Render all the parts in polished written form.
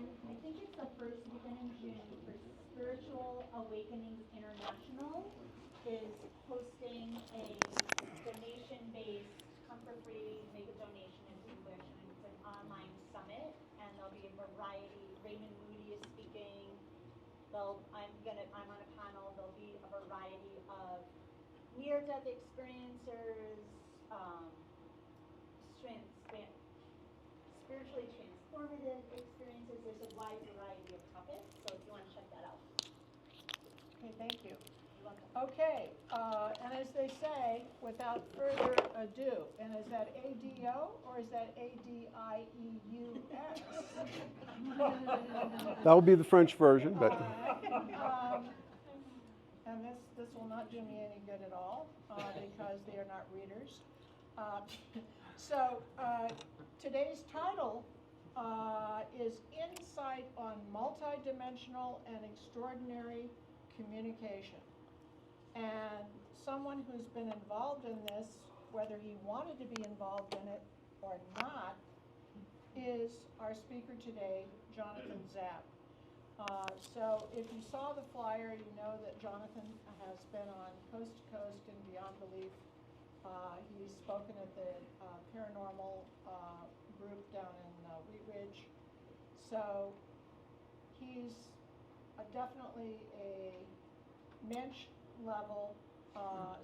I think it's the first weekend in June for Spiritual Awakenings International is hosting a donation-based, come-for-free, make a donation in English, and it's an online summit, and there'll be a variety. Raymond Moody is speaking. I'm on a panel. There'll be a variety of near-death experiencers, spiritually transformative experiences. There's a wide variety of topics, so if you want to check that out. Okay, thank you. You're welcome. Okay, and as they say, without further ado, and is that ADO or is that ADIEUX? That will be the French version, but And this will not do me any good at all because they are not readers. So today's title is Insight on Multidimensional and Extraordinary Communication. And someone who's been involved in this, whether he wanted to be involved in it or not, is our speaker today, Jonathan Zapp. So if you saw the flyer, you know that Jonathan has been on Coast to Coast and Beyond Belief. He's spoken at the paranormal group down in Wheat Ridge. So he's definitely a Mensch level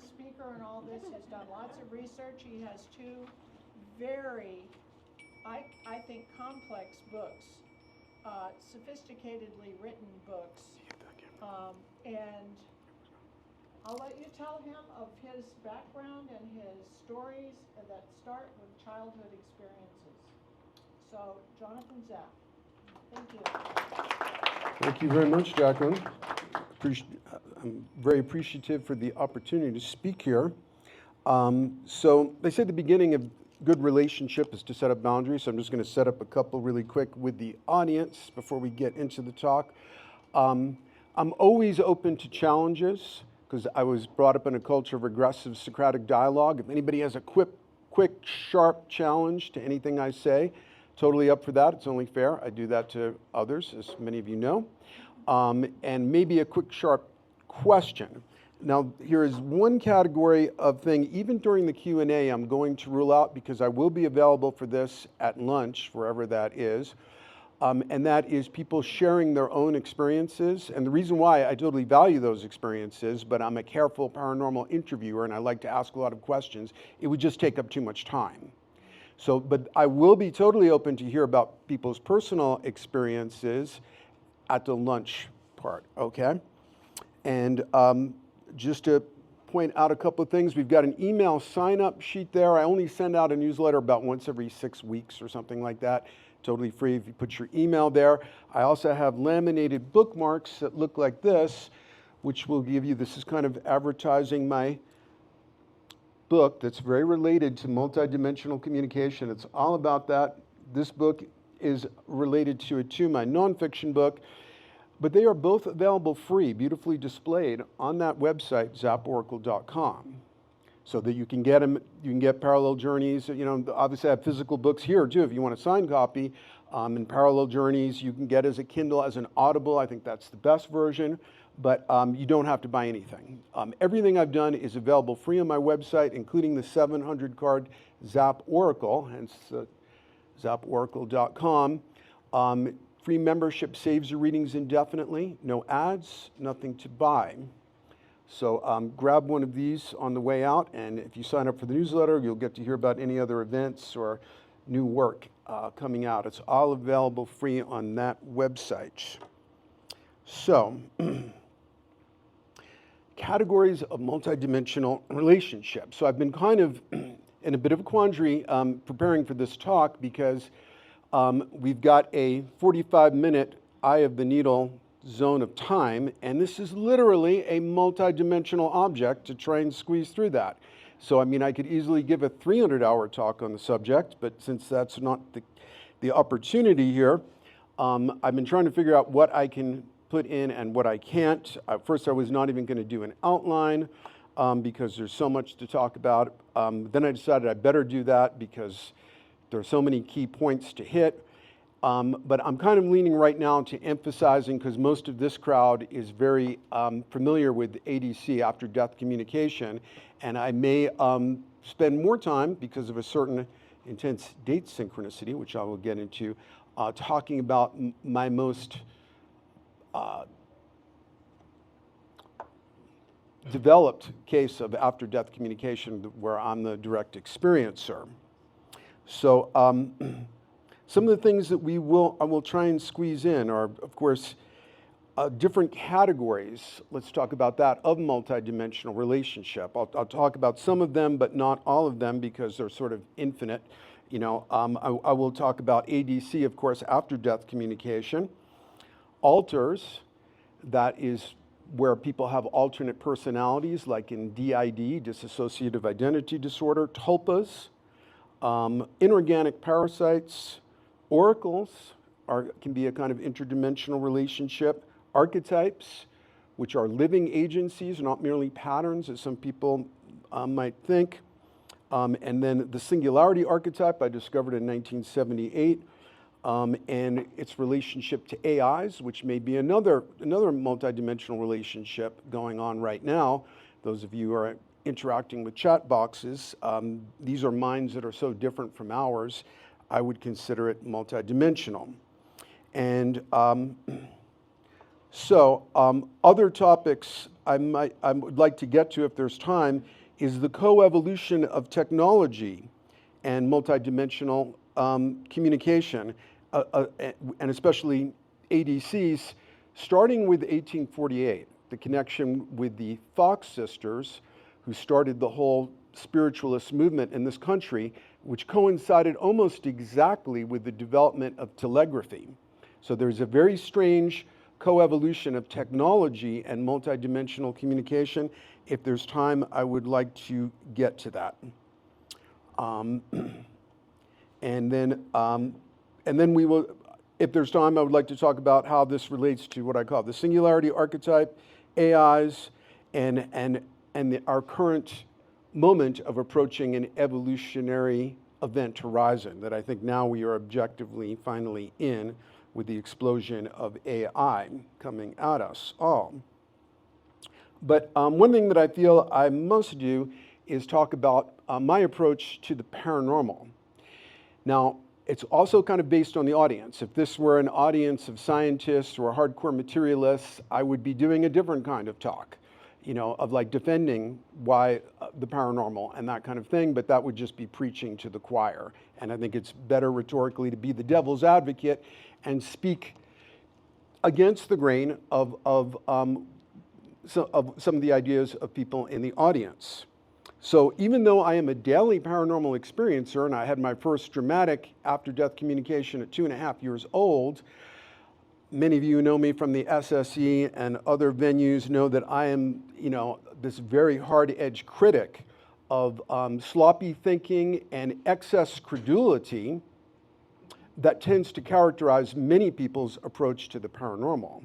speaker in all this. He's done lots of research. He has two very, I think, complex books. Sophisticatedly written books, and I'll let you tell him of his background and his stories that start with childhood experiences. So, Jonathan Zapp, thank you. thank you very much, Jacqueline. I'm very appreciative for the opportunity to speak here. So they say the beginning of good relationship is to set up boundaries, so I'm just going to set up a couple really quick with the audience before we get into the talk. I'm always open to challenges because I was brought up in a culture of aggressive Socratic dialogue. If anybody has a quick, sharp challenge to anything I say, totally up for that. It's only fair. I do that to others, as many of you know. And maybe a quick, sharp question. Now, here is one category of thing, even during the Q&A, I'm going to rule out because I will be available for this at lunch, wherever that is, and that is people sharing their own experiences. And the reason why I totally value those experiences, but I'm a careful paranormal interviewer and I like to ask a lot of questions, it would just take up too much time. So, but I will be totally open to hear about people's personal experiences at the lunch part, okay? And just to point out a couple of things, we've got an email sign-up sheet there. I only send out a newsletter about once every 6 weeks or something like that. Totally free if you put your email there. I also have laminated bookmarks that look like this, which will give you, this is kind of advertising my book that's very related to multidimensional communication. It's all about that. This book is related to it too, my nonfiction book. But they are both available free, beautifully displayed on that website, zapporacle.com, so that you can get them. You can get Parallel Journeys. You know, obviously I have physical books here too if you want a signed copy. And Parallel Journeys you can get as a Kindle, as an Audible. I think that's the best version, but you don't have to buy anything. Everything I've done is available free on my website, including the 700 card Zapp Oracle, hence zapporacle.com. Free membership saves your readings indefinitely. No ads, nothing to buy. So grab one of these on the way out, and if you sign up for the newsletter, you'll get to hear about any other events or new work coming out. It's all available free on that website. So, categories of multidimensional relationships. So I've been kind of in a bit of a quandary preparing for this talk because we've got a 45-minute eye of the needle zone of time, and this is literally a multidimensional object to try and squeeze through that. So, I mean, I could easily give a 300-hour talk on the subject, but since that's not the opportunity here, I've been trying to figure out what I can put in and what I can't. First, I was not even going to do an outline because there's so much to talk about. Then I decided I better do that because there are so many key points to hit. But I'm kind of leaning right now to emphasizing, because most of this crowd is very familiar with ADC, after-death communication, and I may spend more time, because of a certain intense date synchronicity, which I will get into, talking about my most developed case of after-death communication where I'm the direct experiencer. So some of the things that I will try and squeeze in are, of course, different categories. Let's talk about that, of multidimensional relationship. I'll talk about some of them, but not all of them, because they're sort of infinite. You know, I will talk about ADC, of course, after-death communication. Alters, that is where people have alternate personalities, like in DID, dissociative identity disorder. Tulpas, inorganic parasites. Oracles can be a kind of interdimensional relationship. Archetypes, which are living agencies, not merely patterns, as some people might think. And then the singularity archetype I discovered in 1978, and its relationship to AIs, which may be another multidimensional relationship going on right now. Those of you who are interacting with chat boxes, these are minds that are so different from ours, I would consider it multidimensional. And other topics I would like to get to if there's time is the coevolution of technology and multidimensional communication, and especially ADCs, starting with 1848, the connection with the Fox sisters, who started the whole spiritualist movement in this country, which coincided almost exactly with the development of telegraphy. So there's a very strange coevolution of technology and multidimensional communication. If there's time, I would like to get to that. And then we will, if there's time, I would like to talk about how this relates to what I call the singularity archetype, AIs, and our current moment of approaching an evolutionary event horizon that I think now we are objectively finally in, with the explosion of AI coming at us all. But one thing that I feel I must do is talk about my approach to the paranormal. Now, it's also kind of based on the audience. If this were an audience of scientists or hardcore materialists, I would be doing a different kind of talk, you know, of like defending why the paranormal and that kind of thing, but that would just be preaching to the choir. And I think it's better rhetorically to be the devil's advocate and speak against the grain of some of the ideas of people in the audience. So even though I am a daily paranormal experiencer, and I had my first dramatic after-death communication at 2.5 years old, many of you know me from the SSE and other venues know that I am, you know, this very hard-edged critic of sloppy thinking and excess credulity that tends to characterize many people's approach to the paranormal.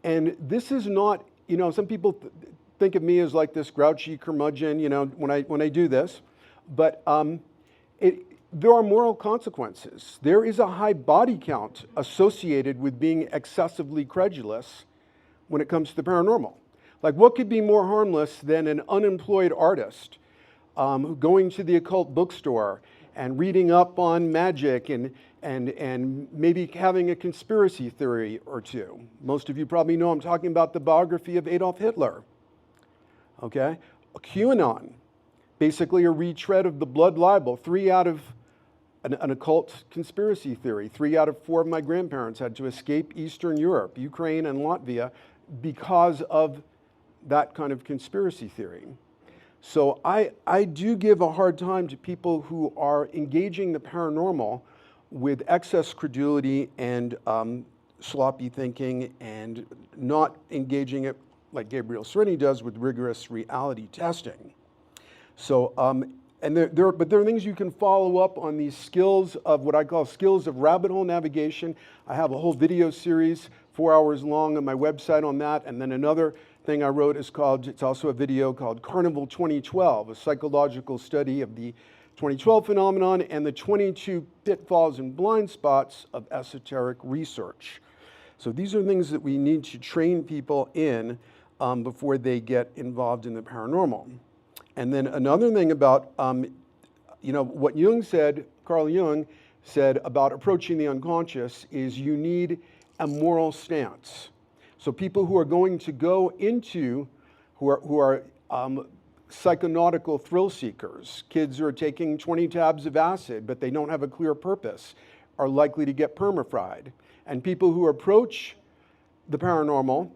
And this is not, you know, some people think of me as like this grouchy curmudgeon, you know, when I do this, but there are moral consequences. There is a high body count associated with being excessively credulous when it comes to the paranormal. Like, what could be more harmless than an unemployed artist going to the occult bookstore and reading up on magic and maybe having a conspiracy theory or two? Most of you probably know I'm talking about the biography of Adolf Hitler. Okay? QAnon, basically a retread of the blood libel. 3 out of an occult conspiracy theory. 3 out of 4 of my grandparents had to escape Eastern Europe, Ukraine and Latvia, because of that kind of conspiracy theory. So I do give a hard time to people who are engaging the paranormal with excess credulity and sloppy thinking, and not engaging it like Gabriel Serini does with rigorous reality testing. So, and there are things you can follow up on, these skills of what I call skills of rabbit hole navigation. I have a whole video series, 4 hours long, on my website on that. And then another thing I wrote is called, it's also a video called Carnival 2012, a psychological study of the 2012 phenomenon, and the 22 pitfalls and blind spots of esoteric research. So these are things that we need to train people in before they get involved in the paranormal. And then another thing about, what Jung said, Carl Jung said about approaching the unconscious is you need a moral stance. So people who are going to go into, who are psychonautical thrill seekers, kids who are taking 20 tabs of acid but they don't have a clear purpose, are likely to get permafried. And people who approach the paranormal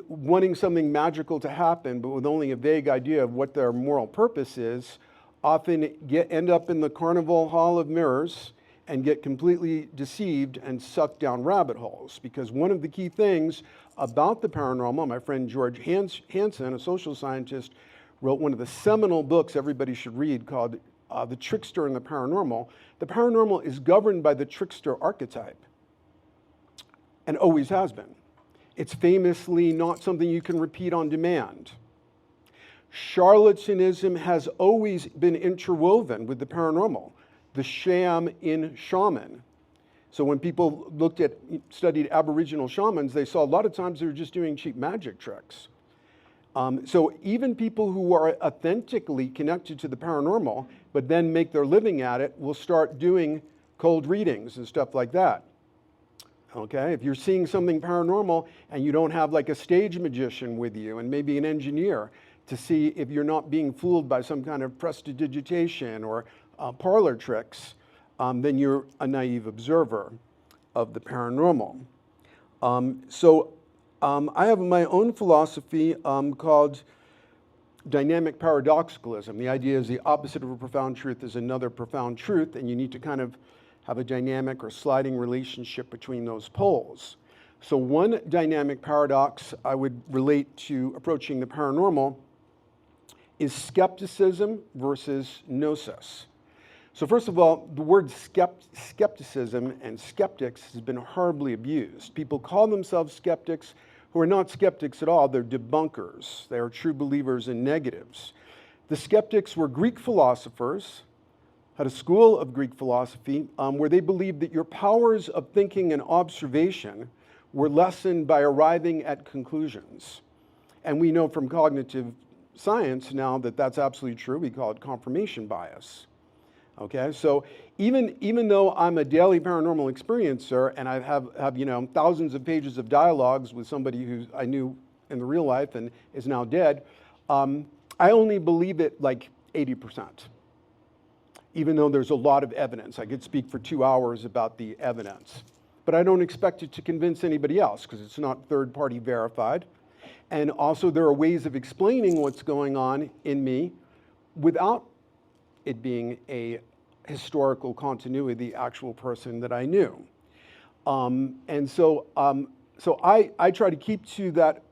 wanting something magical to happen but with only a vague idea of what their moral purpose is, often end up in the carnival hall of mirrors and get completely deceived and sucked down rabbit holes. Because one of the key things about the paranormal, my friend George Hansen, a social scientist, wrote one of the seminal books everybody should read called The Trickster and the Paranormal. The paranormal is governed by the trickster archetype and always has been. It's famously not something you can repeat on demand. Charlatanism has always been interwoven with the paranormal, the sham in shaman. So when people studied Aboriginal shamans, they saw a lot of times they were just doing cheap magic tricks. So even people who are authentically connected to the paranormal, but then make their living at it, will start doing cold readings and stuff like that. Okay, if you're seeing something paranormal and you don't have like a stage magician with you and maybe an engineer to see if you're not being fooled by some kind of prestidigitation or parlor tricks, then you're a naive observer of the paranormal. I have my own philosophy called dynamic paradoxicalism. The idea is the opposite of a profound truth is another profound truth, and you need to kind of have a dynamic or sliding relationship between those poles. So one dynamic paradox I would relate to approaching the paranormal is skepticism versus gnosis. So first of all, the word skepticism and skeptics has been horribly abused. People call themselves skeptics who are not skeptics at all. They're debunkers. They are true believers in negatives. The skeptics were Greek philosophers, had a school of Greek philosophy where they believed that your powers of thinking and observation were lessened by arriving at conclusions. And we know from cognitive science now that that's absolutely true. We call it confirmation bias. Okay, so even though I'm a daily paranormal experiencer and I have thousands of pages of dialogues with somebody who I knew in the real life and is now dead, I only believe it like 80%. Even though there's a lot of evidence. I could speak for 2 hours about the evidence. But I don't expect it to convince anybody else because it's not third-party verified. And also there are ways of explaining what's going on in me without it being a historical continuity, the actual person that I knew. So I try to keep to that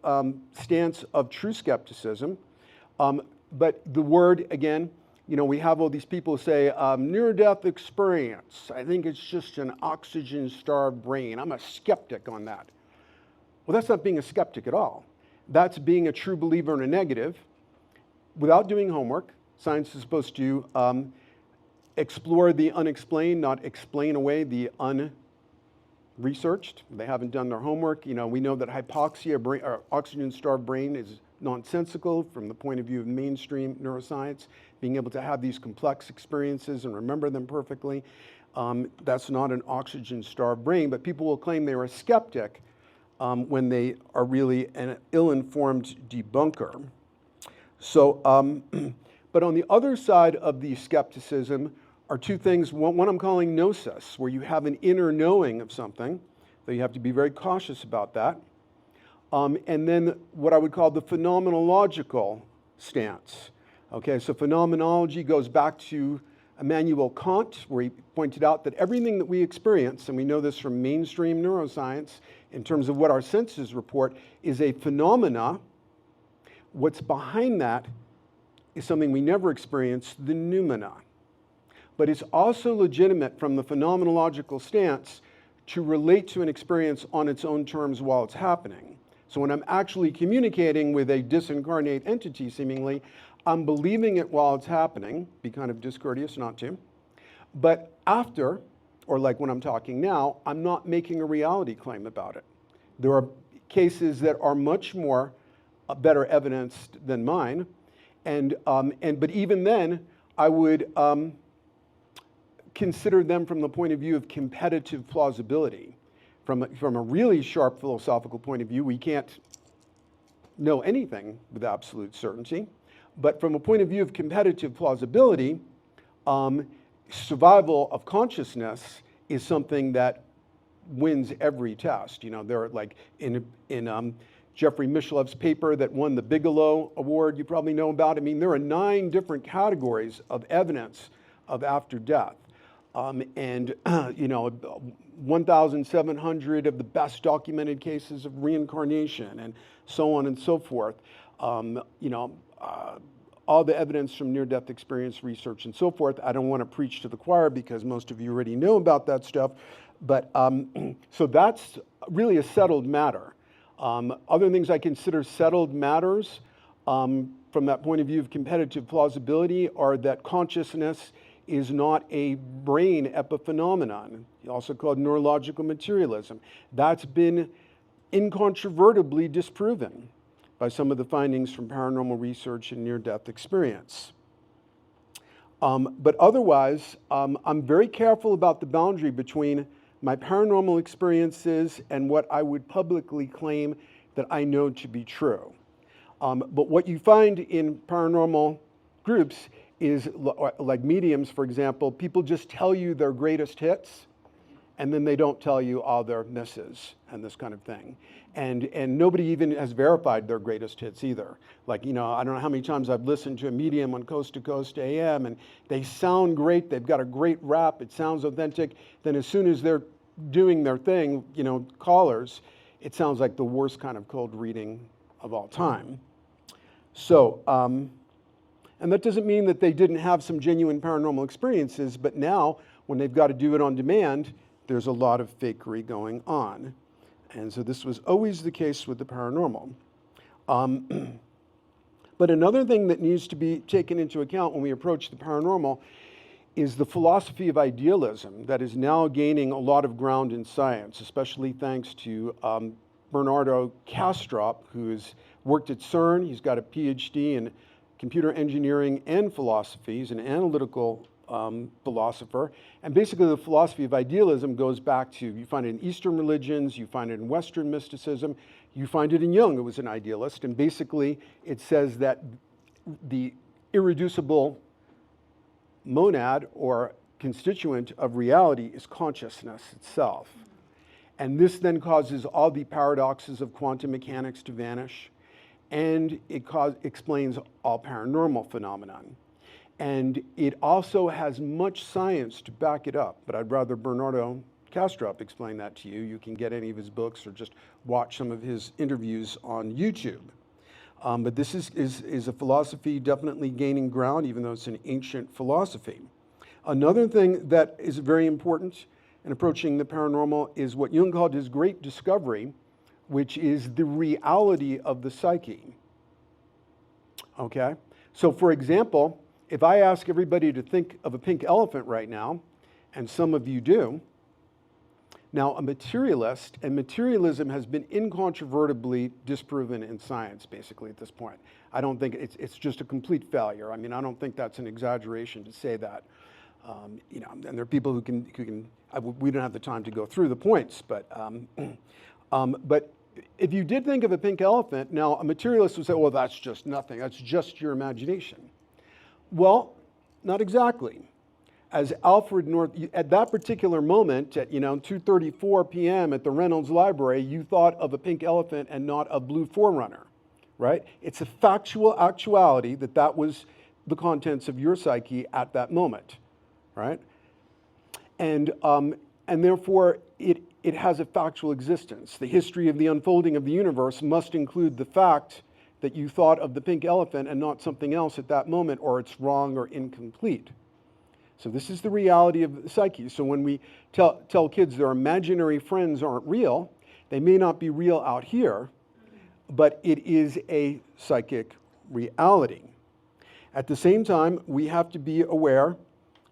stance of true skepticism. But the word, again, we have all these people say, near-death experience. I think it's just an oxygen-starved brain. I'm a skeptic on that. Well, that's not being a skeptic at all. That's being a true believer in a negative without doing homework. Science is supposed to explore the unexplained, not explain away the unresearched. They haven't done their homework. We know that hypoxia, or oxygen-starved brain, is nonsensical from the point of view of mainstream neuroscience. Being able to have these complex experiences and remember them perfectly, that's not an oxygen-starved brain. But people will claim they're a skeptic when they are really an ill-informed debunker. So, but on the other side of the skepticism are two things. One I'm calling gnosis, where you have an inner knowing of something, though you have to be very cautious about that. And then what I would call the phenomenological stance. Okay, so phenomenology goes back to Immanuel Kant, where he pointed out that everything that we experience, and we know this from mainstream neuroscience in terms of what our senses report, is a phenomena. What's behind that is something we never experienced, the noumena. But it's also legitimate from the phenomenological stance to relate to an experience on its own terms while it's happening. So when I'm actually communicating with a disincarnate entity, seemingly, I'm believing it while it's happening, be kind of discourteous not to. But after, or like when I'm talking now, I'm not making a reality claim about it. There are cases that are much more better evidenced than mine, but even then, I would consider them from the point of view of competitive plausibility. From a really sharp philosophical point of view, we can't know anything with absolute certainty. But from a point of view of competitive plausibility, survival of consciousness is something that wins every test. You know, there are like in Jeffrey Mishlev's paper that won the Bigelow Award, you probably know about. I mean, there are 9 different categories of evidence of after death. You know, 1,700 of the best documented cases of reincarnation and so on and so forth. You know, all the evidence from near-death experience research and so forth. I don't want to preach to the choir because most of you already know about that stuff. But so that's really a settled matter. Other things I consider settled matters from that point of view of competitive plausibility are that consciousness is not a brain epiphenomenon, also called neurological materialism. That's been incontrovertibly disproven by some of the findings from paranormal research and near-death experience. But otherwise, I'm very careful about the boundary between my paranormal experiences and what I would publicly claim that I know to be true. But what you find in paranormal groups is, like mediums, for example, people just tell you their greatest hits, and then they don't tell you all their misses and this kind of thing. And nobody even has verified their greatest hits either. Like, you know, I don't know how many times I've listened to a medium on Coast to Coast AM, and they sound great, they've got a great rap, it sounds authentic. Then as soon as they're doing their thing, you know, callers, it sounds like the worst kind of cold reading of all time. So, and that doesn't mean that they didn't have some genuine paranormal experiences, but now, when they've got to do it on demand, there's a lot of fakery going on. And so this was always the case with the paranormal. But another thing that needs to be taken into account when we approach the paranormal is the philosophy of idealism that is now gaining a lot of ground in science, especially thanks to Bernardo Kastrup, who has worked at CERN. He's got a PhD in computer engineering and philosophy. He's an analytical philosopher. And basically the philosophy of idealism goes back to, you find it in Eastern religions, you find it in Western mysticism, you find it in Jung, who was an idealist. And basically it says that the irreducible monad or constituent of reality is consciousness itself. And this then causes all the paradoxes of quantum mechanics to vanish, and it explains all paranormal phenomenon. And it also has much science to back it up, but I'd rather Bernardo Kastrup explain that to you. You can get any of his books or just watch some of his interviews on YouTube. But this is a philosophy definitely gaining ground, even though it's an ancient philosophy. Another thing that is very important in approaching the paranormal is what Jung called his great discovery, which is the reality of the psyche. Okay? So for example, if I ask everybody to think of a pink elephant right now, and some of you do, now a materialist, and materialism has been incontrovertibly disproven in science, basically, at this point. I don't think it's just a complete failure. I mean, I don't think that's an exaggeration to say that. You know, and there are people who can we don't have the time to go through the points, but if you did think of a pink elephant, now a materialist would say, well, that's just nothing. That's just your imagination. Well, not exactly. As Alfred North, at that particular moment, at 2:34 p.m. at the Reynolds Library, you thought of a pink elephant and not a blue Forerunner, right? It's a factual actuality that was the contents of your psyche at that moment, right? And therefore, it has a factual existence. The history of the unfolding of the universe must include the fact that you thought of the pink elephant and not something else at that moment, or it's wrong or incomplete. So this is the reality of the psyche. So when we tell kids their imaginary friends aren't real, they may not be real out here, but it is a psychic reality. At the same time, we have to be aware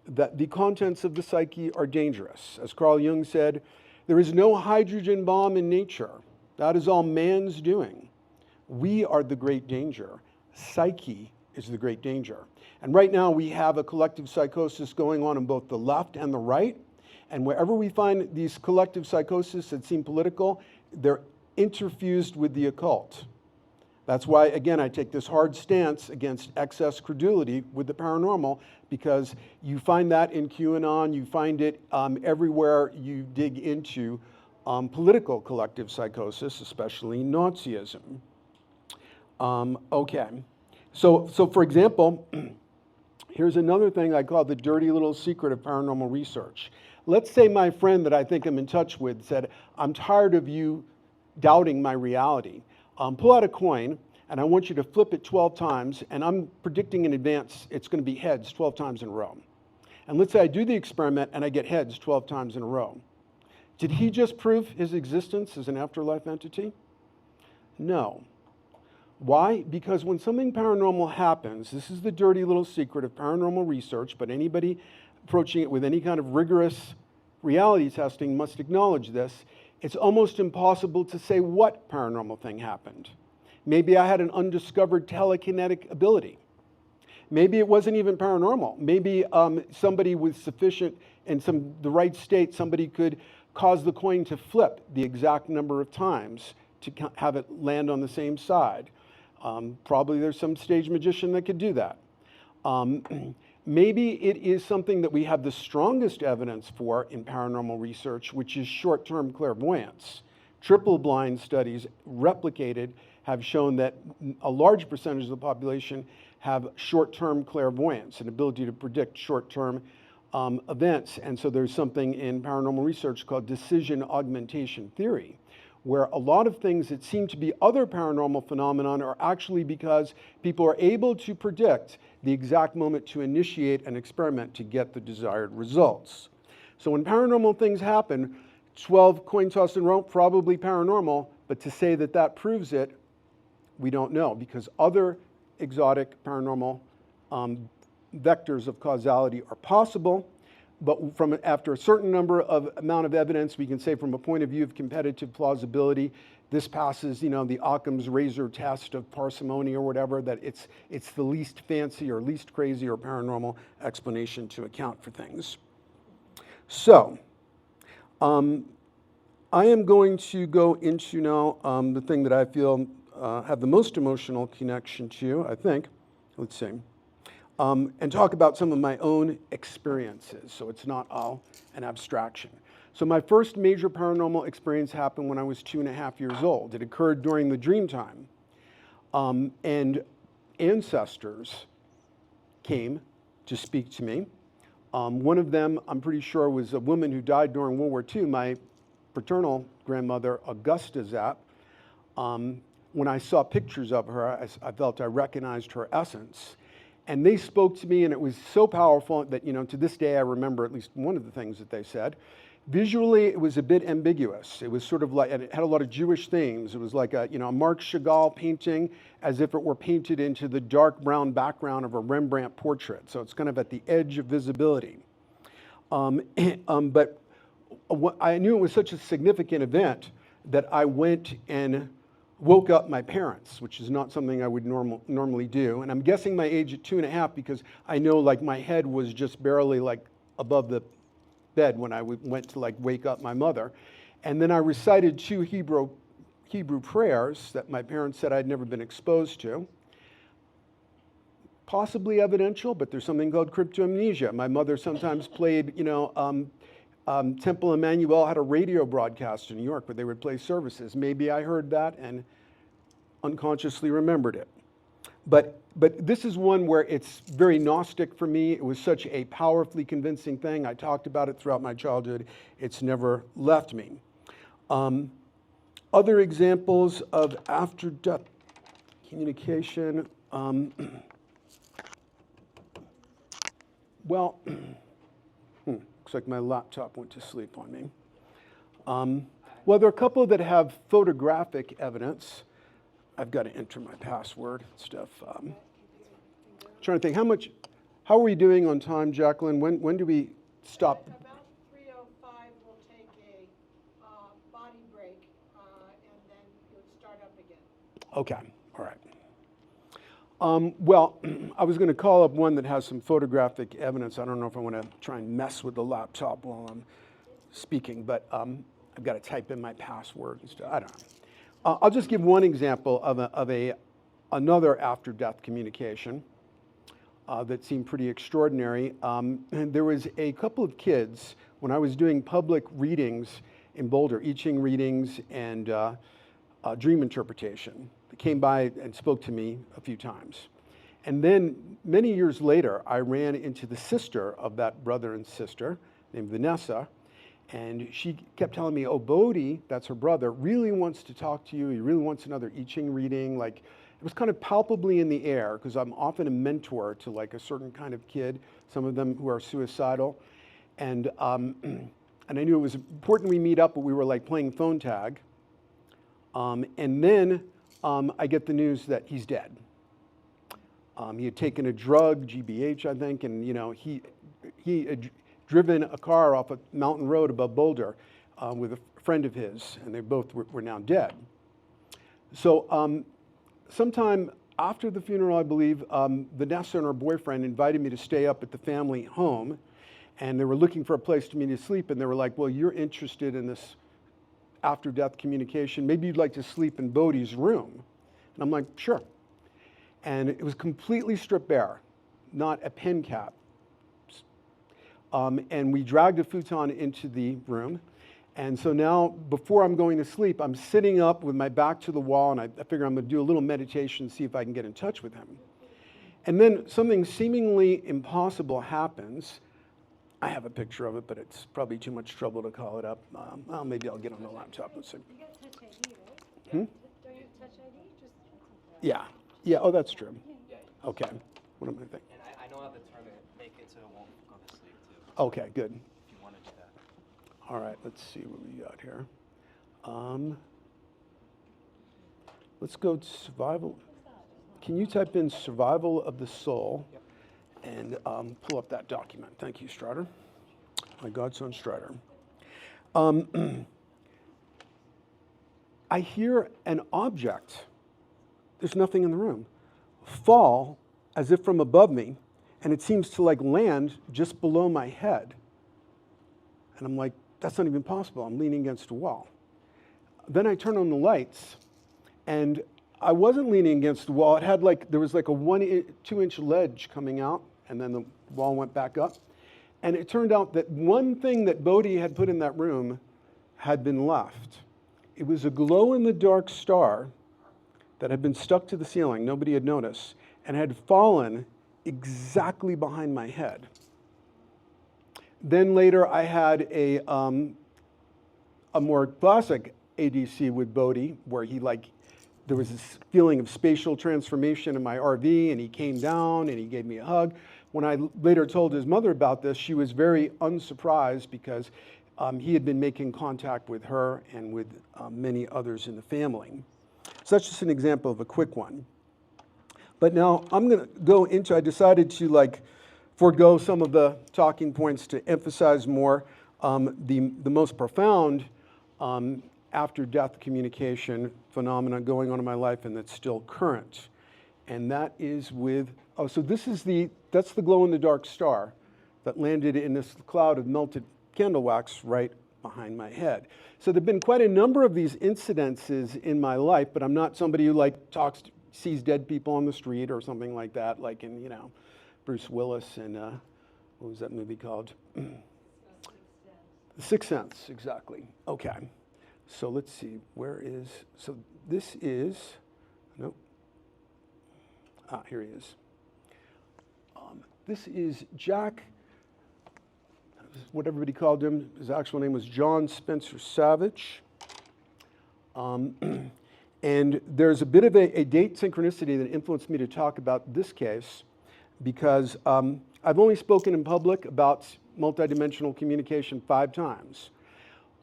that the contents of the psyche are dangerous. As Carl Jung said, there is no hydrogen bomb in nature. That is all man's doing. We are the great danger. Psyche is the great danger. And right now we have a collective psychosis going on both the left and the right. And wherever we find these collective psychoses that seem political, they're interfused with the occult. That's why, again, I take this hard stance against excess credulity with the paranormal, because you find that in QAnon, you find it everywhere you dig into political collective psychosis, especially Nazism. Okay, so for example, here's another thing I call the dirty little secret of paranormal research. Let's say my friend that I think I'm in touch with said, I'm tired of you doubting my reality. Pull out a coin, and I want you to flip it 12 times, and I'm predicting in advance it's going to be heads 12 times in a row. And let's say I do the experiment, and I get heads 12 times in a row. Did he just prove his existence as an afterlife entity? No. Why? Because when something paranormal happens, this is the dirty little secret of paranormal research, but anybody approaching it with any kind of rigorous reality testing must acknowledge this. It's almost impossible to say what paranormal thing happened. Maybe I had an undiscovered telekinetic ability. Maybe it wasn't even paranormal. Maybe somebody with sufficient, in the right state, somebody could cause the coin to flip the exact number of times to have it land on the same side. Probably there's some stage magician that could do that. Maybe it is something that we have the strongest evidence for in paranormal research, which is short-term clairvoyance. Triple-blind studies replicated have shown that a large percentage of the population have short-term clairvoyance, an ability to predict short-term events. And so there's something in paranormal research called decision augmentation theory, where a lot of things that seem to be other paranormal phenomenon are actually because people are able to predict the exact moment to initiate an experiment to get the desired results. So when paranormal things happen, 12 coin toss in a row, probably paranormal, but to say that that proves it, we don't know, because other exotic paranormal vectors of causality are possible. But after a certain amount of evidence, we can say from a point of view of competitive plausibility, this passes, the Occam's razor test of parsimony or whatever, that it's the least fancy or least crazy or paranormal explanation to account for things. So, I am going to go into now the thing that I feel have the most emotional connection to, I think. Let's see. And talk about some of my own experiences, so it's not all an abstraction. So my first major paranormal experience happened when I was 2.5 years old. It occurred during the dream time. And ancestors came to speak to me. One of them, I'm pretty sure, was a woman who died during World War II, my paternal grandmother, Augusta Zapp. When I saw pictures of her, I felt I recognized her essence. And they spoke to me, and it was so powerful that, to this day, I remember at least one of the things that they said. Visually, it was a bit ambiguous. It was sort of like, and it had a lot of Jewish themes. It was like a Marc Chagall painting, as if it were painted into the dark brown background of a Rembrandt portrait. So it's kind of at the edge of visibility. But I knew it was such a significant event that I went and woke up my parents, which is not something I would normally do. And I'm guessing my age at 2.5 because I know my head was just barely above the bed when I went to wake up my mother. And then I recited 2 Hebrew prayers that my parents said I'd never been exposed to. Possibly evidential, but there's something called cryptomnesia. My mother sometimes played, Temple Emmanuel had a radio broadcast in New York where they would play services. Maybe I heard that and unconsciously remembered it. But this is one where it's very Gnostic for me. It was such a powerfully convincing thing. I talked about it throughout my childhood. It's never left me. Other examples of after-death communication. Looks like my laptop went to sleep on me. Well, there are a couple that have photographic evidence. I've got to enter my password and stuff. trying to think, how are we doing on time, Jacqueline? When do we stop? At about 3:05, we'll take a body break, and then you'll start up again. Okay, all right. Well, I was going to call up one that has some photographic evidence. I don't know if I want to try and mess with the laptop while I'm speaking, but I've got to type in my password and stuff. I don't know. I'll just give one example of another after-death communication that seemed pretty extraordinary. And there was a couple of kids, when I was doing public readings in Boulder, I Ching readings and dream interpretation, that came by and spoke to me a few times. And then many years later, I ran into the sister of that brother and sister named Vanessa, and she kept telling me, oh, Bodhi, that's her brother, really wants to talk to you. He really wants another I Ching reading. Like, it was kind of palpably in the air, because I'm often a mentor to like a certain kind of kid, some of them who are suicidal. And I knew it was important we meet up, but we were like playing phone tag. And then I get the news that he's dead. He had taken a drug, GBH, I think, and he had driven a car off a mountain road above Boulder with a friend of his, and they both were now dead. So sometime after the funeral, I believe, Vanessa and her boyfriend invited me to stay up at the family home, and they were looking for a place for me to sleep, and they were like, well, you're interested in this after-death communication. Maybe you'd like to sleep in Bodhi's room. And I'm like, sure. And it was completely stripped bare, not a pin cap. And we dragged a futon into the room. And so now, before I'm going to sleep, I'm sitting up with my back to the wall, and I figure I'm going to do a little meditation, see if I can get in touch with him. And then something seemingly impossible happens. I have a picture of it, but it's probably too much trouble to call it up. Well, maybe I'll get on the laptop. Let's see. You got Touch ID, right? Hmm? Don't you have Touch ID? Yeah. Yeah, oh, that's true. Okay. What am I thinking? And I know how to turn it, make it so it won't go to sleep too. Okay, good. If you want to do that. All right, let's see what we got here. Let's go to survival. Can you type in survival of the soul? Yep. And pull up that document. Thank you, Strider. My godson, Strider. I hear an object, there's nothing in the room, fall as if from above me, and it seems to like land just below my head. And I'm like, that's not even possible. I'm leaning against a wall. Then I turn on the lights, and I wasn't leaning against the wall. It had there was like a 2-inch ledge coming out, and then the wall went back up. And it turned out that one thing that Bodhi had put in that room had been left. It was a glow-in-the-dark star that had been stuck to the ceiling, nobody had noticed, and had fallen exactly behind my head. Then later I had a more classic ADC with Bodhi, where there was this feeling of spatial transformation in my RV, and he came down and he gave me a hug. When I later told his mother about this, she was very unsurprised, because he had been making contact with her and with many others in the family. So that's just an example of a quick one. But now I'm going to go into, I decided to forego some of the talking points to emphasize more the most profound after-death communication phenomena going on in my life, and that's still current. And that is with, so that's the glow-in-the-dark star that landed in this cloud of melted candle wax right behind my head. So there've been quite a number of these incidences in my life, but I'm not somebody who sees dead people on the street or something like that, like in, Bruce Willis and what was that movie called? The Sixth Sense, exactly. Okay. So let's see, so this is, nope. Here he is. This is Jack, what everybody called him. His actual name was John Spencer Savage. And there's a bit of a date synchronicity that influenced me to talk about this case, because I've only spoken in public about multidimensional communication 5 times.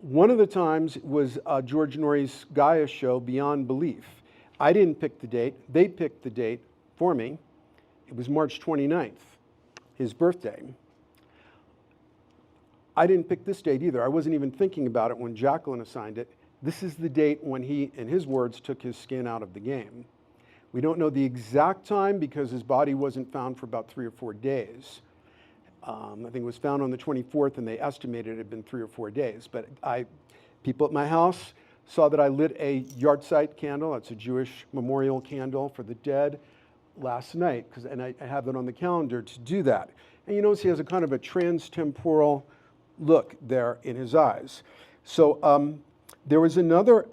One of the times was George Norrie's Gaia show, Beyond Belief. I didn't pick the date. They picked the date for me. It was March 29th, his birthday. I didn't pick this date either. I wasn't even thinking about it when Jacqueline assigned it. This is the date when he, in his words, took his skin out of the game. We don't know the exact time because his body wasn't found for about 3 or 4 days. I think it was found on the 24th, and they estimated it had been 3 or 4 days. But people at my house saw that I lit a yahrzeit candle. That's a Jewish memorial candle for the dead last night, and I have it on the calendar to do that. And you notice he has a kind of a trans-temporal look there in his eyes. So there was another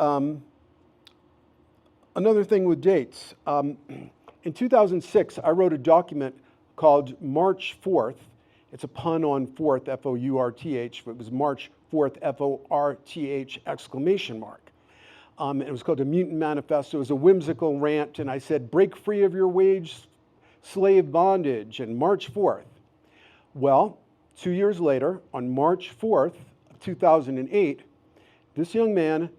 thing with dates. In 2006, I wrote a document called March 4th. It's a pun on fourth, F-O-U-R-T-H, but it was March 4th, F-O-R-T-H, exclamation mark. It was called a Mutant Manifesto. It was a whimsical rant, and I said, break free of your wage slave bondage, and March 4th. Well, 2 years later, on March 4th of 2008, this young man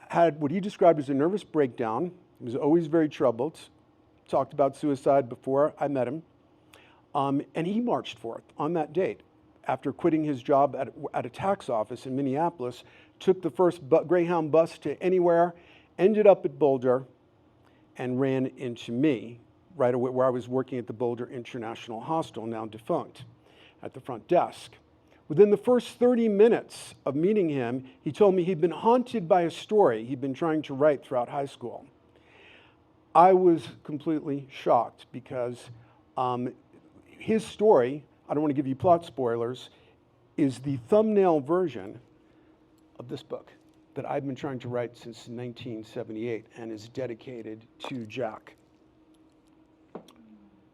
had what he described as a nervous breakdown. He was always very troubled. Talked about suicide before I met him. And he marched forth on that date after quitting his job at a tax office in Minneapolis, took the first Greyhound bus to anywhere, ended up at Boulder, and ran into me right away where I was working at the Boulder International Hostel, now defunct, at the front desk. Within the first 30 minutes of meeting him, he told me he'd been haunted by a story he'd been trying to write throughout high school. I was completely shocked because his story, I don't want to give you plot spoilers, is the thumbnail version of this book that I've been trying to write since 1978 and is dedicated to Jack.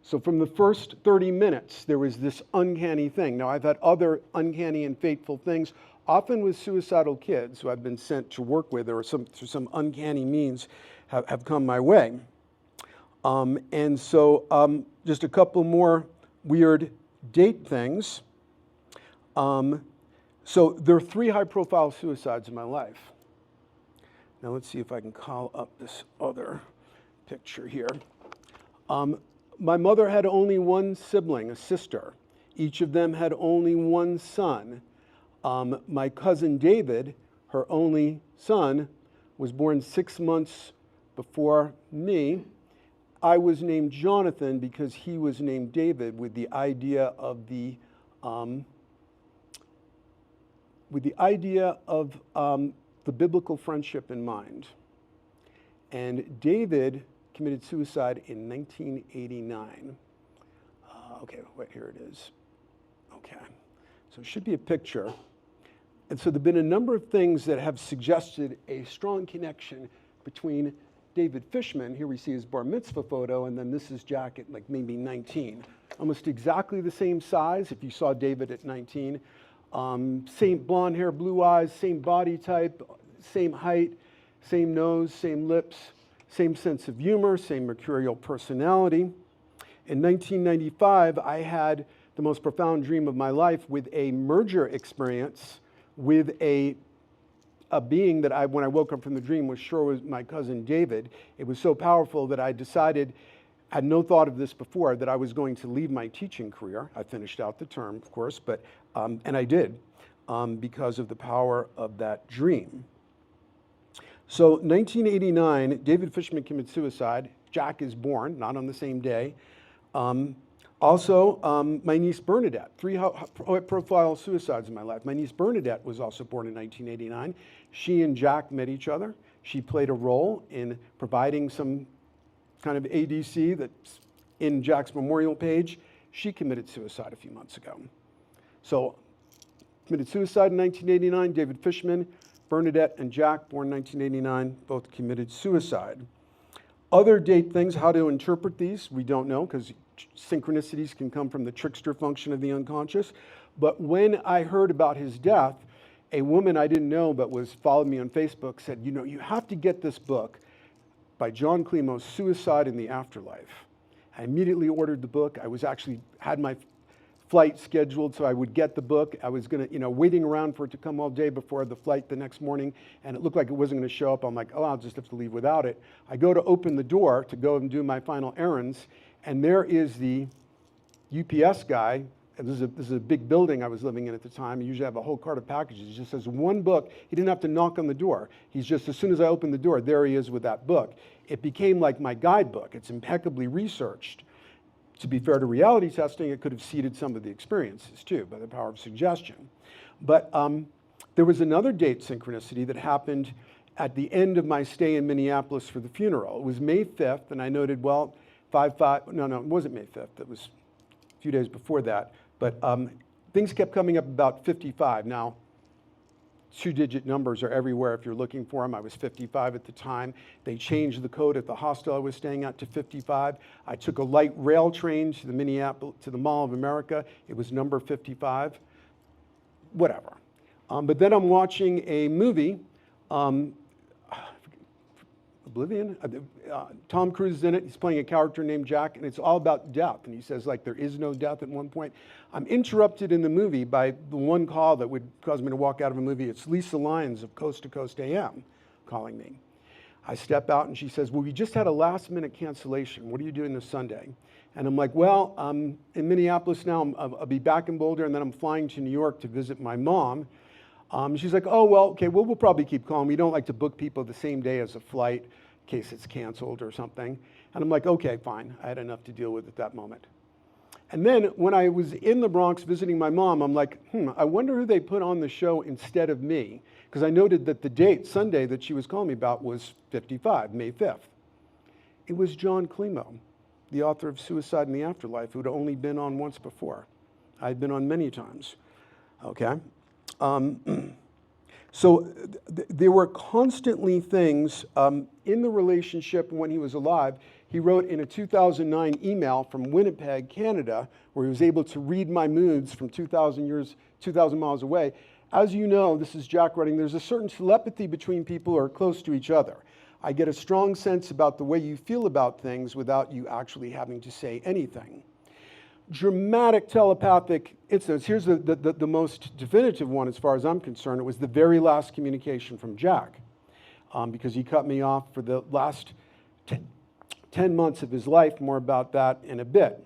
So from the first 30 minutes, there was this uncanny thing. Now, I've had other uncanny and fateful things, often with suicidal kids who I've been sent to work with or through some uncanny means have come my way. And so just a couple more weird date things. So there are 3 high-profile suicides in my life. Now let's see if I can call up this other picture here. My mother had only one sibling, a sister. Each of them had only one son. My cousin David, her only son, was born 6 months before me. I was named Jonathan because he was named David with the idea of the biblical friendship in mind. And David committed suicide in 1989. Okay, wait, here it is. Okay, so it should be a picture. And so there have been a number of things that have suggested a strong connection between David Fishman, here we see his bar mitzvah photo, and then this is Jack at like maybe 19. Almost exactly the same size if you saw David at 19. Same blonde hair, blue eyes, same body type, same height, same nose, same lips, same sense of humor, same mercurial personality. In 1995, I had the most profound dream of my life with a merger experience with a being that when I woke up from the dream, was sure was my cousin David. It was so powerful that I decided, had no thought of this before, that I was going to leave my teaching career. I finished out the term, of course, but and I did because of the power of that dream. So 1989, David Fishman committed suicide. Jack is born, not on the same day. Also, my niece Bernadette, 3 high-profile suicides in my life. My niece Bernadette was also born in 1989. She and Jack met each other. She played a role in providing some kind of ADC that's in Jack's memorial page. She committed suicide a few months ago. So, committed suicide in 1989, David Fishman. Bernadette and Jack, born 1989, both committed suicide. Other date things, how to interpret these, we don't know, because synchronicities can come from the trickster function of the unconscious. But when I heard about his death, a woman I didn't know but followed me on Facebook said, you know, you have to get this book by John Klimo's Suicide in the Afterlife. I immediately ordered the book. I was actually had my flight scheduled, so I would get the book. I was gonna, waiting around for it to come all day before the flight the next morning, and it looked like it wasn't gonna show up. I'm like, oh, I'll just have to leave without it. I go to open the door to go and do my final errands, and there is the UPS guy. And this is a big building I was living in at the time. I usually have a whole cart of packages. He just has one book. He didn't have to knock on the door. He's just, as soon as I opened the door, there he is with that book. It became like my guidebook. It's impeccably researched. To be fair to reality testing, it could have seeded some of the experiences too, by the power of suggestion. But there was another date synchronicity that happened at the end of my stay in Minneapolis for the funeral. It was May 5th, and I noted, well, no, it wasn't May 5th. It was a few days before that. But things kept coming up about 55. Now, 2-digit numbers are everywhere if you're looking for them. I was 55 at the time. They changed the code at the hostel I was staying at to 55. I took a light rail train to the Mall of America. It was number 55. Whatever. But then I'm watching a movie, Oblivion. Tom Cruise is in it. He's playing a character named Jack, and it's all about death. And he says, like, there is no death at one point. I'm interrupted in the movie by the one call that would cause me to walk out of a movie. It's Lisa Lyons of Coast to Coast AM calling me. I step out, and she says, well, we just had a last-minute cancellation. What are you doing this Sunday? And I'm like, well, I'm in Minneapolis now. I'll be back in Boulder, and then I'm flying to New York to visit my mom. She's like, oh, well, okay, we'll probably keep calling. We don't like to book people the same day as a flight in case it's canceled or something. And I'm like, okay, fine. I had enough to deal with at that moment. And then when I was in the Bronx visiting my mom, I'm like, I wonder who they put on the show instead of me. Because I noted that the date, Sunday, that she was calling me about was 55, May 5th. It was John Climo, the author of Suicide in the Afterlife, who'd only been on once before. I'd been on many times, okay? So there were constantly things in the relationship when he was alive. He wrote in a 2009 email from Winnipeg, Canada, where he was able to read my moods from 2,000 miles away. As you know, this is Jack writing, there's a certain telepathy between people who are close to each other. I get a strong sense about the way you feel about things without you actually having to say anything. Dramatic telepathic incidents. Here's the most definitive one as far as I'm concerned. It was the very last communication from Jack, because he cut me off for the last 10 months of his life. More about that in a bit.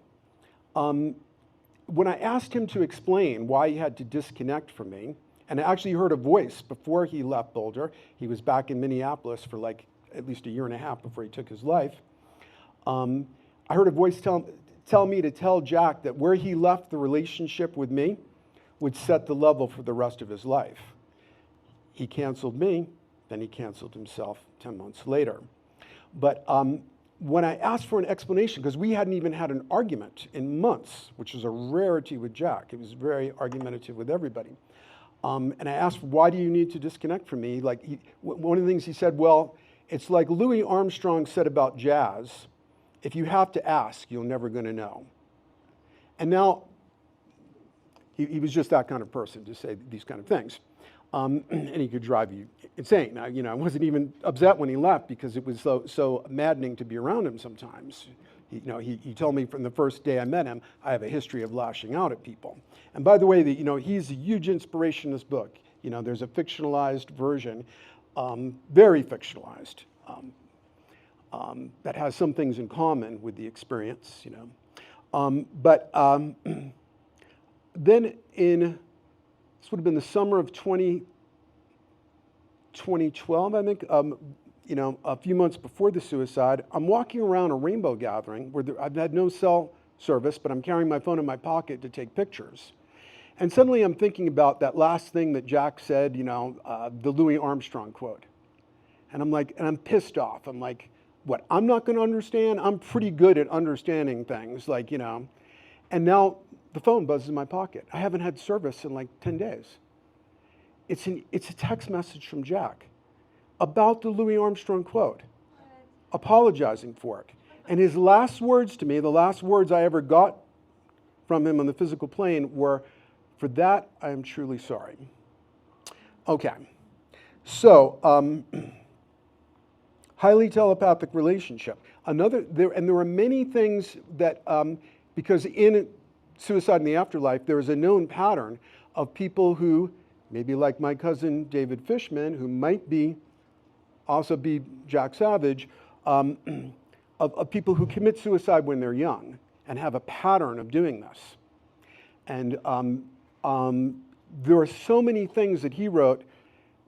When I asked him to explain why he had to disconnect from me, and I actually heard a voice before he left Boulder. He was back in Minneapolis for like at least a year and a half before he took his life. I heard a voice tell me to tell Jack that where he left the relationship with me would set the level for the rest of his life. He canceled me, then he canceled himself 10 months later. But when I asked for an explanation, because we hadn't even had an argument in months, which was a rarity with Jack. He was very argumentative with everybody. And I asked, why do you need to disconnect from me? One of the things he said, well, it's like Louis Armstrong said about jazz. If you have to ask, you're never going to know. And now, he was just that kind of person to say these kind of things. And he could drive you insane. Now, I wasn't even upset when he left because it was so maddening to be around him sometimes. He told me from the first day I met him, I have a history of lashing out at people. And by the way, he's a huge inspiration in this book. There's a fictionalized version, very fictionalized, that has some things in common with the experience, But then this would have been the summer of 2012, I think, a few months before the suicide, I'm walking around a rainbow gathering where I've had no cell service, but I'm carrying my phone in my pocket to take pictures. And suddenly I'm thinking about that last thing that Jack said, the Louis Armstrong quote. And I'm pissed off. I'm like, what, I'm not going to understand? I'm pretty good at understanding things, And now the phone buzzes in my pocket. I haven't had service in like 10 days. It's a text message from Jack about the Louis Armstrong quote, apologizing for it. And his last words to me, the last words I ever got from him on the physical plane were, for that, I am truly sorry. Okay, so highly telepathic relationship. There were many things that, because in suicide in the afterlife, there is a known pattern of people who, maybe like my cousin David Fishman, who might also be Jack Savage, of people who commit suicide when they're young and have a pattern of doing this. And there are so many things that he wrote,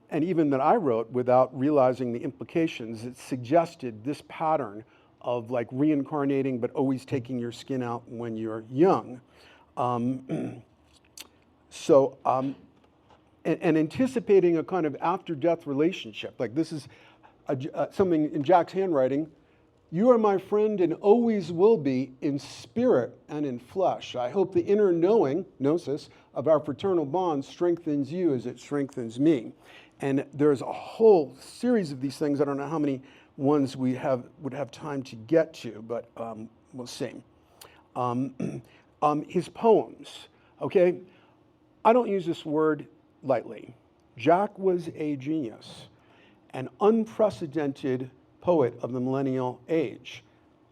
and even that I wrote without realizing the implications, that suggested this pattern of like reincarnating but always taking your skin out when you're young. And anticipating a kind of after-death relationship. Like this is something in Jack's handwriting. You are my friend and always will be in spirit and in flesh. I hope the inner knowing, gnosis, of our fraternal bond strengthens you as it strengthens me. And there's a whole series of these things. I don't know how many ones we would have time to get to, but we'll see. His poems, okay? I don't use this word lightly. Jack was a genius, an unprecedented poet of the millennial age.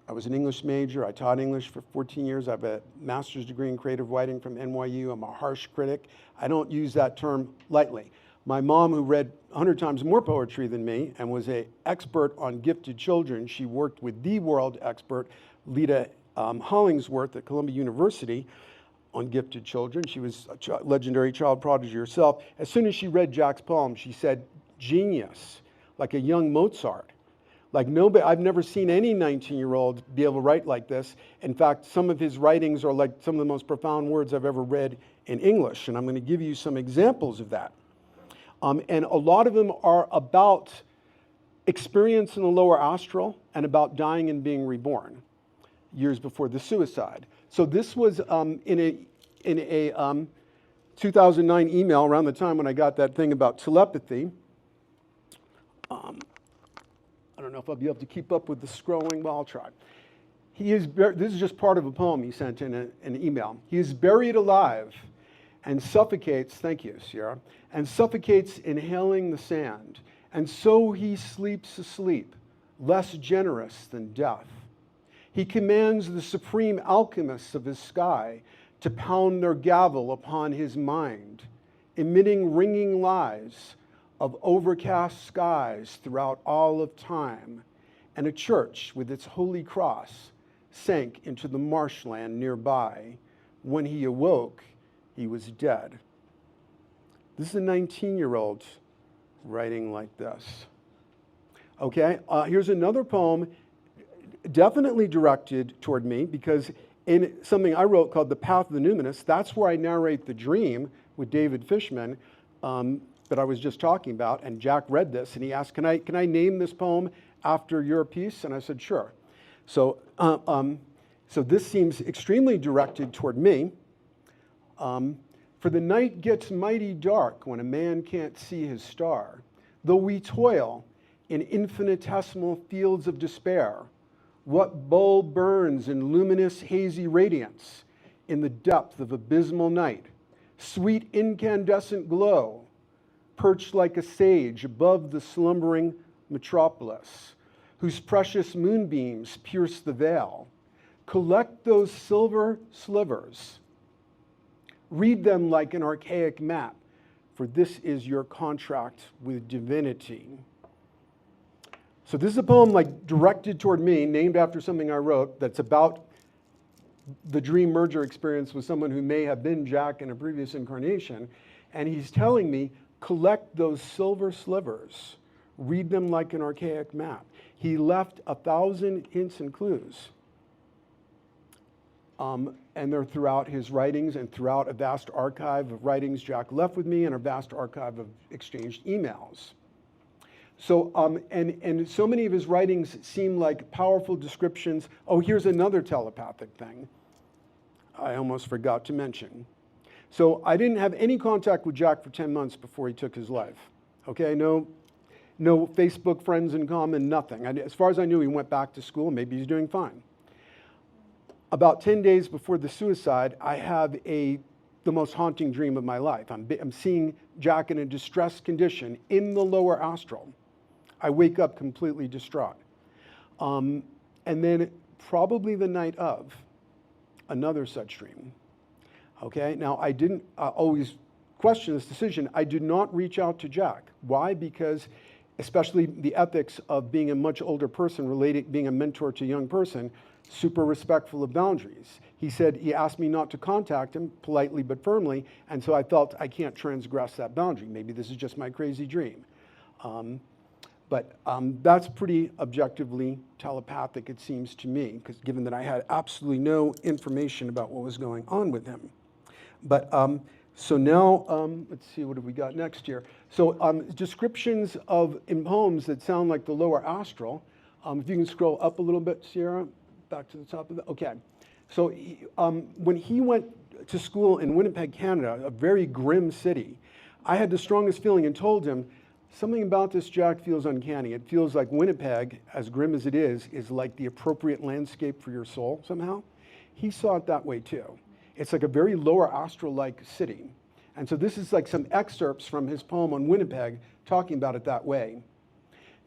I was an English major. I taught English for 14 years. I have a master's degree in creative writing from NYU. I'm a harsh critic. I don't use that term lightly. My mom, who read 100 times more poetry than me and was an expert on gifted children, she worked with the world expert, Lita Hollingsworth at Columbia University, on gifted children. She was a legendary child prodigy herself. As soon as she read Jack's poem, she said, genius, like a young Mozart. Like nobody, I've never seen any 19-year-old be able to write like this. In fact, some of his writings are like some of the most profound words I've ever read in English, and I'm going to give you some examples of that. And a lot of them are about experience in the lower astral and about dying and being reborn years before the suicide. So this was in a 2009 email around the time when I got that thing about telepathy. I don't know if I'll be able to keep up with the scrolling, but I'll try. This is just part of a poem he sent in an email. He is buried alive and suffocates, thank you, Sierra, and suffocates inhaling the sand. And so he sleeps asleep, less generous than death. He commands the supreme alchemists of his sky to pound their gavel upon his mind, emitting ringing lies of overcast skies throughout all of time, and a church with its holy cross sank into the marshland nearby. When he awoke, he was dead. This is a 19-year-old writing like this. Okay, here's another poem definitely directed toward me, because in something I wrote called The Path of the Numinous, that's where I narrate the dream with David Fishman that I was just talking about, and Jack read this, and he asked, can I name this poem after your piece? And I said, sure. So this seems extremely directed toward me. For the night gets mighty dark when a man can't see his star. Though we toil in infinitesimal fields of despair, what bulb burns in luminous hazy radiance in the depth of abysmal night? Sweet incandescent glow, perched like a sage above the slumbering metropolis, whose precious moonbeams pierce the veil. Collect those silver slivers. Read them like an archaic map, for this is your contract with divinity. So this is a poem like directed toward me, named after something I wrote that's about the dream merger experience with someone who may have been Jack in a previous incarnation. And he's telling me, collect those silver slivers. Read them like an archaic map. He left 1,000 hints and clues. And they're throughout his writings and throughout a vast archive of writings Jack left with me and a vast archive of exchanged emails. So, and so many of his writings seem like powerful descriptions. Oh, here's another telepathic thing I almost forgot to mention. So I didn't have any contact with Jack for 10 months before he took his life. Okay, no Facebook friends in common, nothing. As far as I knew, he went back to school. Maybe he's doing fine. About 10 days before the suicide, I have the most haunting dream of my life. I'm seeing Jack in a distressed condition in the lower astral. I wake up completely distraught. And then probably the night of, another such dream. Okay, now I didn't always question this decision. I did not reach out to Jack. Why? Because especially the ethics of being a much older person, being a mentor to a young person, super respectful of boundaries. He asked me not to contact him politely but firmly, and so I felt I can't transgress that boundary. Maybe this is just my crazy dream. But that's pretty objectively telepathic, it seems to me, because given that I had absolutely no information about what was going on with him. But so now, let's see, what have we got next here? So descriptions in poems that sound like the lower astral. If you can scroll up a little bit, Sierra, back to the top of that. Okay. So when he went to school in Winnipeg, Canada, a very grim city, I had the strongest feeling and told him, something about this, Jack, feels uncanny. It feels like Winnipeg, as grim as it is like the appropriate landscape for your soul somehow. He saw it that way too. It's like a very lower astral-like city. And so this is like some excerpts from his poem on Winnipeg talking about it that way.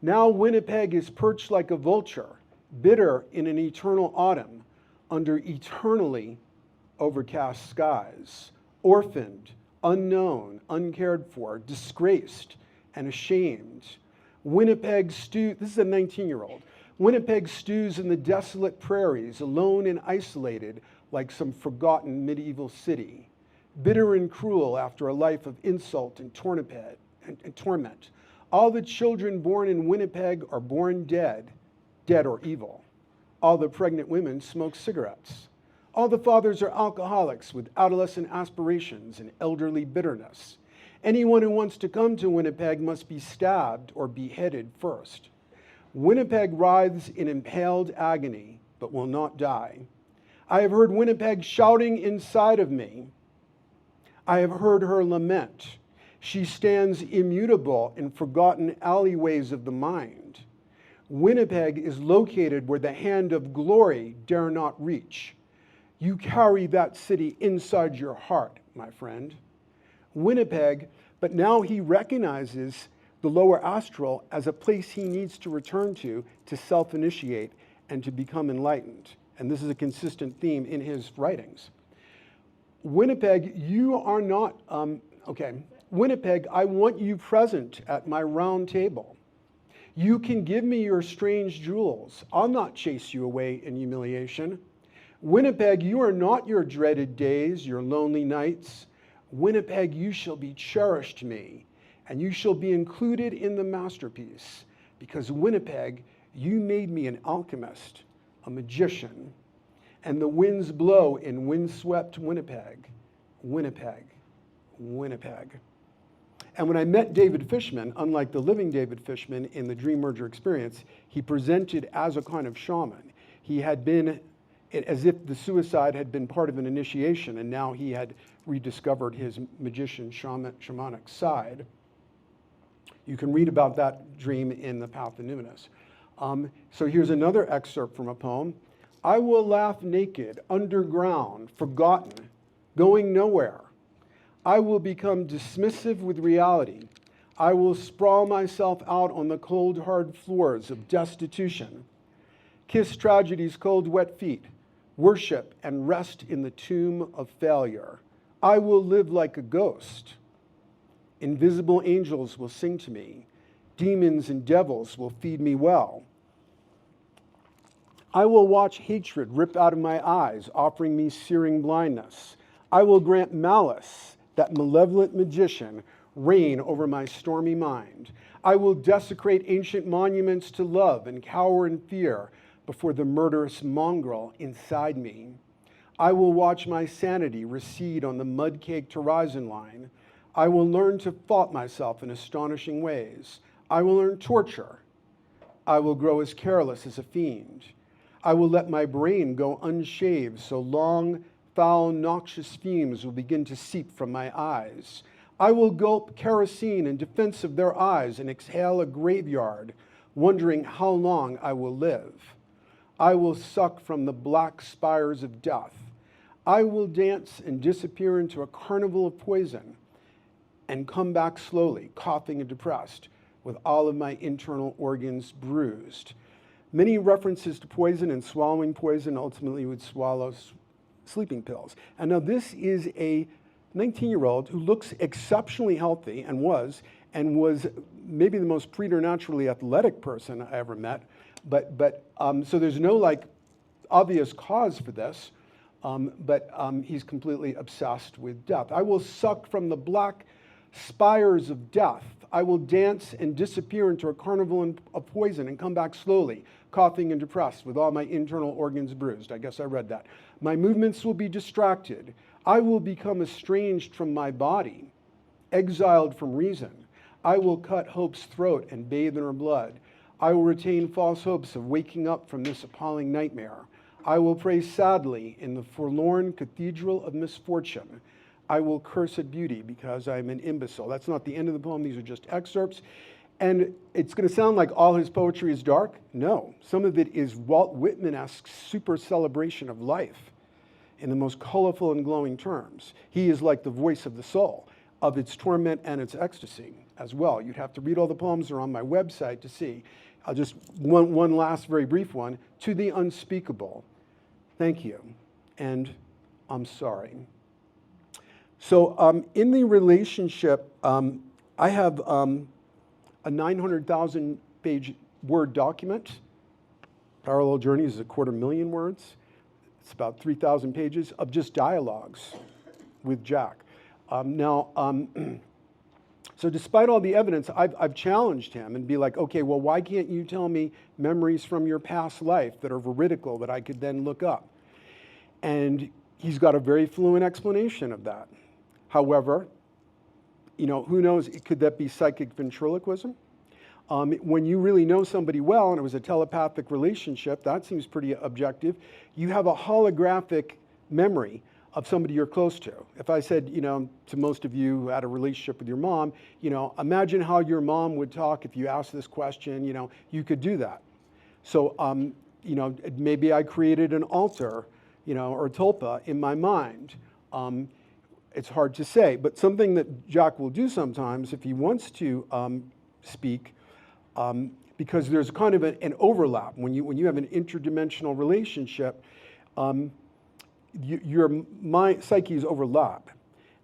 Now Winnipeg is perched like a vulture, bitter in an eternal autumn, under eternally overcast skies, orphaned, unknown, uncared for, disgraced, and ashamed. Winnipeg stews, this is a 19-year-old, Winnipeg stews in the desolate prairies, alone and isolated, like some forgotten medieval city, bitter and cruel after a life of insult and torment. All the children born in Winnipeg are born dead or evil. All the pregnant women smoke cigarettes. All the fathers are alcoholics with adolescent aspirations and elderly bitterness. Anyone who wants to come to Winnipeg must be stabbed or beheaded first. Winnipeg writhes in impaled agony, but will not die. I have heard Winnipeg shouting inside of me. I have heard her lament. She stands immutable in forgotten alleyways of the mind. Winnipeg is located where the hand of glory dare not reach. You carry that city inside your heart, my friend. Winnipeg, but now he recognizes the lower astral as a place he needs to return to self-initiate and to become enlightened. And this is a consistent theme in his writings. Winnipeg, you are not, Winnipeg, I want you present at my round table. You can give me your strange jewels. I'll not chase you away in humiliation. Winnipeg, you are not your dreaded days, your lonely nights. Winnipeg, you shall be cherished to me, and you shall be included in the masterpiece, because Winnipeg, you made me an alchemist, a magician, and the winds blow in windswept Winnipeg, Winnipeg, Winnipeg. And when I met David Fishman, unlike the living David Fishman in the Dream Merger experience, he presented as a kind of shaman. He had been, as if the suicide had been part of an initiation, and now he had rediscovered his magician shamanic side. You can read about that dream in The Path of Numinous. So here's another excerpt from a poem. I will laugh naked, underground, forgotten, going nowhere. I will become dismissive with reality. I will sprawl myself out on the cold, hard floors of destitution. Kiss tragedy's cold, wet feet. Worship and rest in the tomb of failure. I will live like a ghost. Invisible angels will sing to me. Demons and devils will feed me well. I will watch hatred rip out of my eyes, offering me searing blindness. I will grant malice, that malevolent magician, reign over my stormy mind. I will desecrate ancient monuments to love and cower in fear before the murderous mongrel inside me. I will watch my sanity recede on the mud-caked horizon line. I will learn to fault myself in astonishing ways. I will learn torture. I will grow as careless as a fiend. I will let my brain go unshaved so long, foul, noxious fumes will begin to seep from my eyes. I will gulp kerosene in defense of their eyes and exhale a graveyard, wondering how long I will live. I will suck from the black spires of death. I will dance and disappear into a carnival of poison and come back slowly, coughing and depressed, with all of my internal organs bruised. Many references to poison and swallowing poison ultimately would swallow sleeping pills. And now this is a 19-year-old who looks exceptionally healthy and was maybe the most preternaturally athletic person I ever met. So there's no like obvious cause for this, but he's completely obsessed with death. I will suck from the black spires of death. I will dance and disappear into a carnival of poison and come back slowly, coughing and depressed, with all my internal organs bruised. I guess I read that. My movements will be distracted. I will become estranged from my body, exiled from reason. I will cut hope's throat and bathe in her blood. I will retain false hopes of waking up from this appalling nightmare. I will pray sadly in the forlorn cathedral of misfortune. I will curse at beauty because I'm an imbecile. That's not the end of the poem. These are just excerpts. And it's going to sound like all his poetry is dark. No, some of it is Walt Whitman-esque super celebration of life in the most colorful and glowing terms. He is like the voice of the soul, of its torment and its ecstasy as well. You'd have to read all the poems. They're on my website to see. I'll just, one last very brief one. To the unspeakable, thank you, and I'm sorry. So in the relationship, I have a 900,000 page Word document. Parallel Journeys is 250,000 words. It's about 3,000 pages of just dialogues with Jack. So despite all the evidence, I've challenged him and be like, okay, well, why can't you tell me memories from your past life that are veridical that I could then look up? And he's got a very fluent explanation of that. However, who knows, could that be psychic ventriloquism? When you really know somebody well, and it was a telepathic relationship, that seems pretty objective, you have a holographic memory of somebody you're close to. If I said, to most of you who had a relationship with your mom, imagine how your mom would talk if you asked this question, you could do that. So, maybe I created an altar, or a tulpa in my mind. It's hard to say, but something that Jack will do sometimes if he wants to speak, because there's kind of an overlap. When you have an interdimensional relationship, your psyches overlap.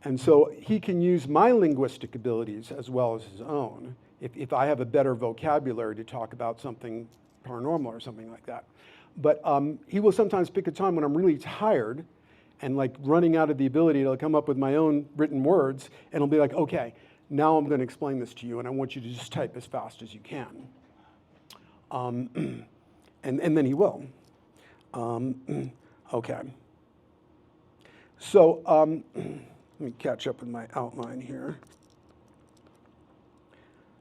And so he can use my linguistic abilities as well as his own, if I have a better vocabulary to talk about something paranormal or something like that. But he will sometimes pick a time when I'm really tired and like running out of the ability to come up with my own written words, and he'll be like, okay, now I'm going to explain this to you, and I want you to just type as fast as you can. And then he will. Okay. So let me catch up with my outline here.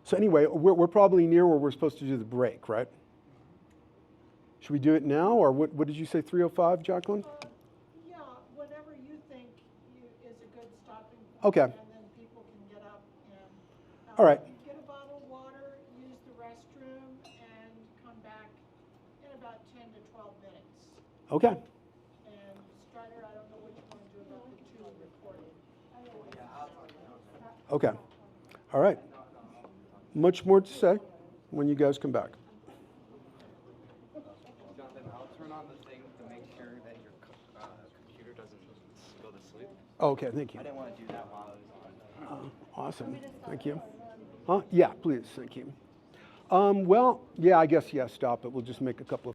So anyway, we're probably near where we're supposed to do the break, right? Should we do it now, or what did you say, 3:05, Jacqueline? Yeah, whatever you think is a good stopping point. Okay. And then people can get up and All right. get a bottle of water, use the restroom, and come back in about 10 to 12 minutes. Okay. And Strider, I don't know what you want to do about the two recording. Okay. All right. Much more to say when you guys come back. Jonathan, I'll turn on the thing to make sure that your computer doesn't go to sleep. Okay, thank you. I didn't want to do that while I was on. Awesome. Thank you. Huh? Yeah, please. Thank you. Well, yeah, I guess, yeah, stop it. We'll just make a couple of